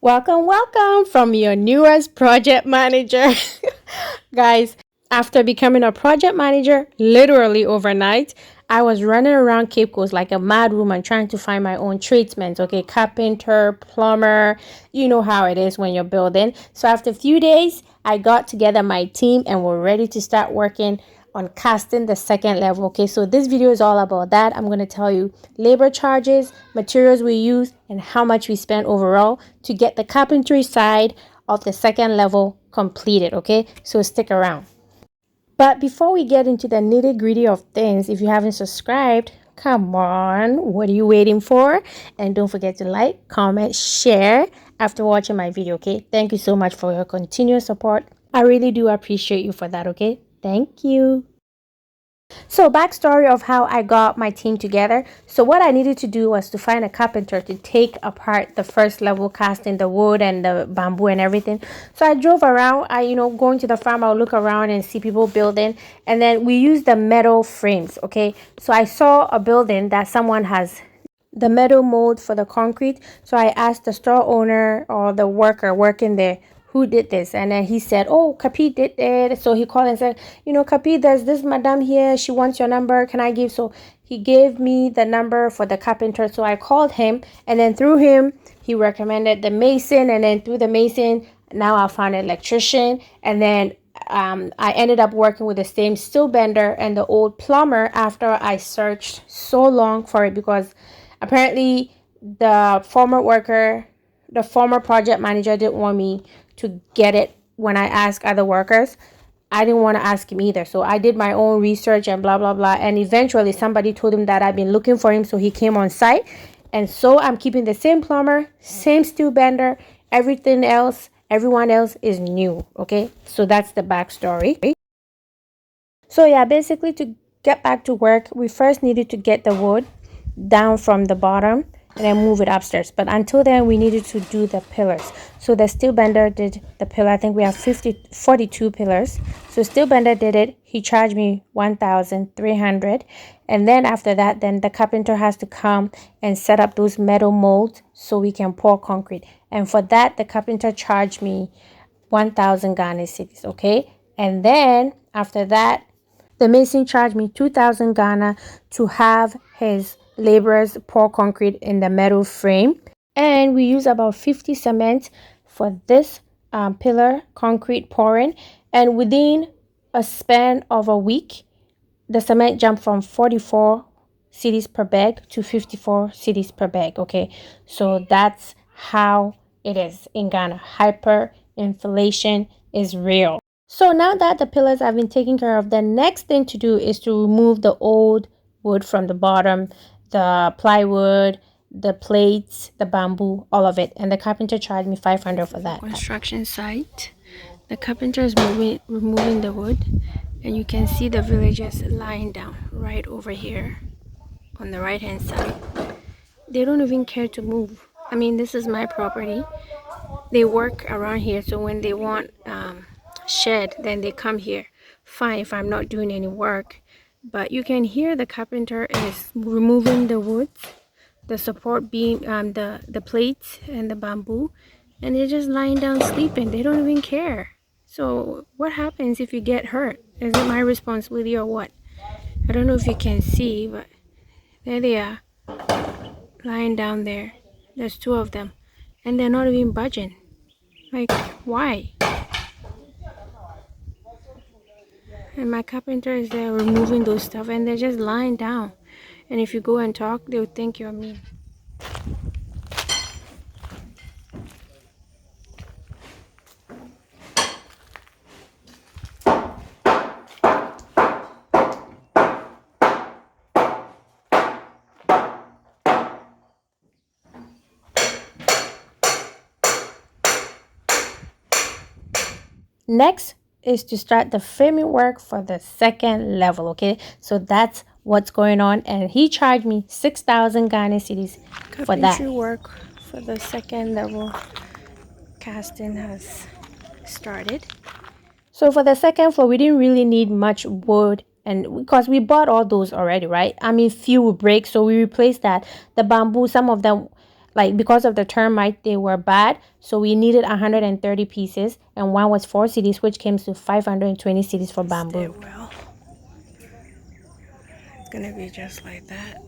Welcome from your newest project manager. Guys, after becoming a project manager literally overnight, I was running around Cape Coast like a mad woman trying to find my own tradesmen. Okay, carpenter, plumber, you know how it is when you're building. So after a few days, I got together my team and we're ready to start working on casting the second level. Okay, so this video is all about that. I'm going to tell you labor charges, materials we use, and how much we spent overall to get the carpentry side of the second level completed. Okay, so stick around. But before we get into the nitty gritty of things, if you haven't subscribed, come on, what are you waiting for? And don't forget to like, comment, share after watching my video. Okay, thank you so much for your continuous support. I really do appreciate you for that. Okay, thank you. So backstory of how I got my team together. So what I needed to do was to find a carpenter to take apart the first level, casting the wood and the bamboo and everything. So I drove around. Going to the farm, I'll look around and see people building. And then we use the metal frames. Okay, so I saw a building that someone has the metal mold for the concrete. So I asked the store owner or the worker working there who did this, and then he said, oh, Capi did it. So he called and said, Capi, there's this madam here, she wants your number, can I give? So he gave me the number for the carpenter. So I called him, and then through him he recommended the mason, and then through the mason now I found an electrician, and then I ended up working with the same steel bender and the old plumber after I searched so long for it, because apparently the former project manager didn't want me to get it when I asked other workers. I didn't want to ask him either. So I did my own research and blah, blah, blah. And eventually somebody told him that I've been looking for him. So he came on site. And so I'm keeping the same plumber, same steel bender, everything else. Everyone else is new. Okay. So that's the backstory. So yeah, basically to get back to work, we first needed to get the wood down from the bottom and then move it upstairs. But until then, we needed to do the pillars. So the steel bender did the pillar. I think we have 42 pillars. So steel bender did it. He charged me 1,300. And then after that, then the carpenter has to come and set up those metal molds so we can pour concrete. And for that, the carpenter charged me 1,000 Ghana cedis. Okay. And then after that, the mason charged me 2,000 Ghana to have his laborers pour concrete in the metal frame. And we use about 50 cement for this pillar concrete pouring. And within a span of a week, the cement jumped from 44 cedis per bag to 54 cedis per bag. Okay, so that's how it is in Ghana. Hyperinflation is real. So now that the pillars have been taken care of, the next thing to do is to remove the old wood from the bottom, the plywood, the plates, the bamboo, all of it. And the carpenter charged me 500 for that. Construction site. The carpenter is removing the wood, and you can see the villagers lying down right over here on the right hand side. They don't even care to move. I mean, this is my property. They work around here, so when they want shed, then they come here. Fine if I'm not doing any work. But you can hear the carpenter is removing the wood, the support beam, the plates and the bamboo, and they're just lying down sleeping. They don't even care. So what happens if you get hurt? Is it my responsibility or what? I don't know if you can see, but there they are, lying down there. There's two of them, and they're not even budging. Like, why? And my carpenter is there removing those stuff, and they're just lying down. And if you go and talk, they'll think you're mean. Next is to start the framing work for the second level. Okay, so that's what's going on, and he charged me 6,000 Ghana cedis for that. Carpentry work for the second level casting has started. So for the second floor, we didn't really need much wood, and because we bought all those already, right? I mean, few would break, so we replaced that. The bamboo, some of them, like because of the termite, they were bad, so we needed 130 pieces, and one was 4 cedis, which came to 520 cedis for bamboo. Well, it's gonna be just like that.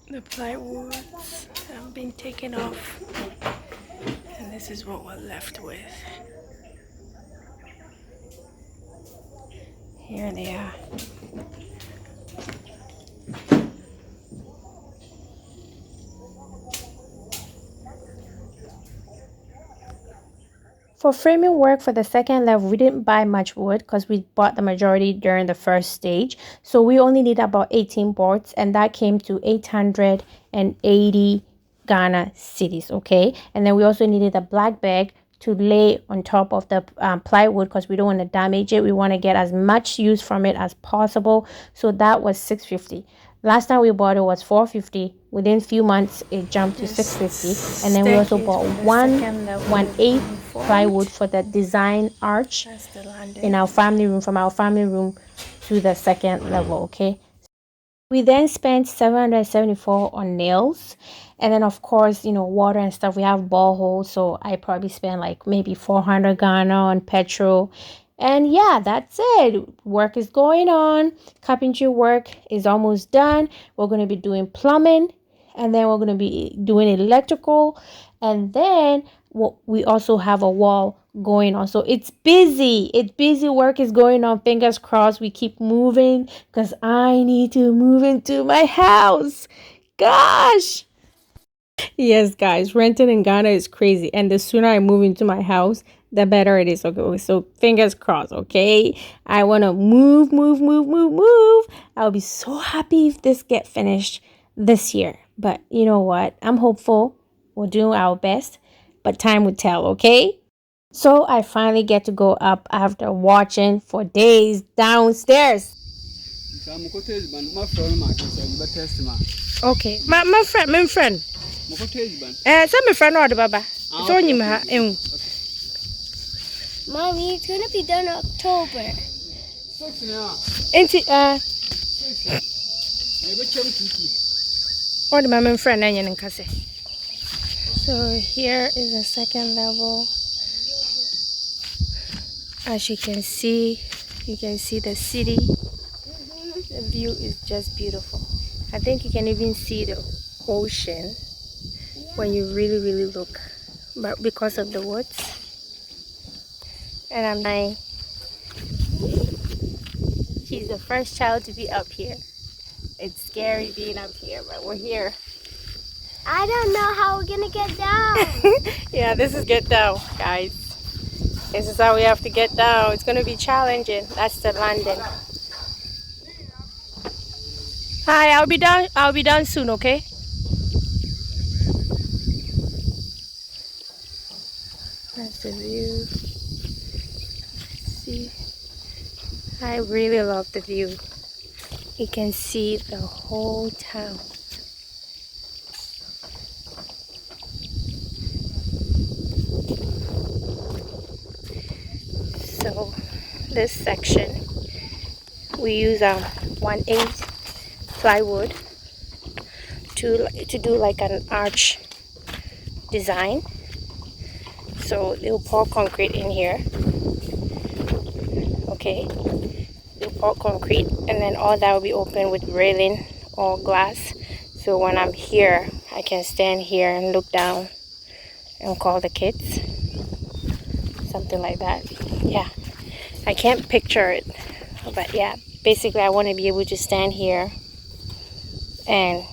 The plywoods have been taken off, and this is what we're left with. Here they are. For framing work for the second level, we didn't buy much wood because we bought the majority during the first stage. So we only need about 18 boards, and that came to 880 Ghana cedis, okay? And then we also needed a black bag to lay on top of the plywood because we don't want to damage it. We want to get as much use from it as possible. So that was 650. Last time we bought it was 450. Within a few months, it jumped to 650. And then we also bought 1/8 plywood for the design arch in our family room, from our family room to the second level, okay? We then spent 774 on nails, and then of course, you know, water and stuff. We have boreholes, so I probably spent like maybe 400 Ghana on petrol. And yeah, that's it. Work is going on. Carpentry work is almost done. We're going to be doing plumbing, and then we're going to be doing electrical, and then we also have a wall going on. So it's busy. Work is going on. Fingers crossed we keep moving, because I need to move into my house. Gosh. Yes, guys, renting in Ghana is crazy, and the sooner I move into my house, the better it is. Okay, so fingers crossed. Okay, I want to move. I'll be so happy if this get finished this year. But you know what? I'm hopeful. We'll do our best, but time will tell. Okay. So I finally get to go up after watching for days downstairs. Okay, my friend. Send my friend order, Baba. It's only my Mommy, it's gonna be done October. Order my friend and Kase. So here is the second level. As you can see the city. The view is just beautiful. I think you can even see the ocean when you really look, but because of the woods. And she's the first child to be up here. It's scary being up here, but we're here. I don't know how we're gonna get down. Yeah, this is get down, guys. This is how we have to get down. It's gonna be challenging. That's the landing. Hi, I'll be down soon, okay? That's the view. See, I really love the view. You can see the whole town. So this section we use 1/8 plywood to do like an arch design. So they'll pour concrete in here. Okay, they'll pour concrete, and then all that will be open with railing or glass. So when I'm here, I can stand here and look down and call the kids. Something like that. Yeah, I can't picture it, but yeah, basically I want to be able to stand here and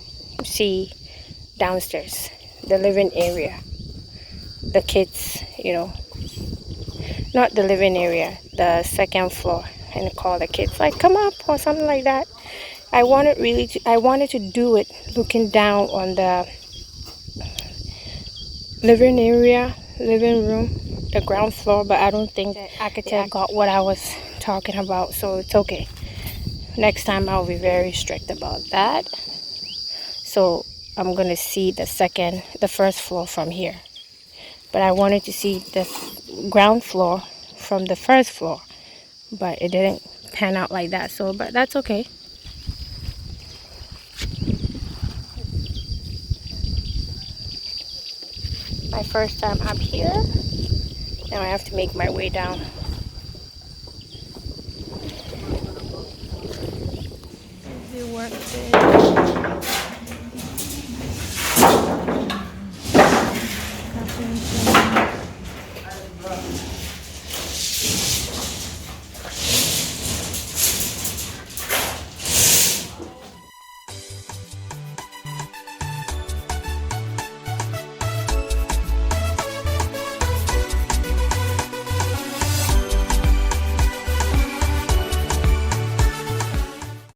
see downstairs, the living area, the kids, you know, not the living area, the second floor, and call the kids like come up or something like that. I wanted to do it looking down on the living room, the ground floor, but I don't think the architect got what I was talking about, so it's okay. Next time I'll be very strict about that. So I'm gonna see the first floor from here. But I wanted to see the ground floor from the first floor, but it didn't pan out like that. So, but that's okay. My first time up here. Now I have to make my way down. Easy work day.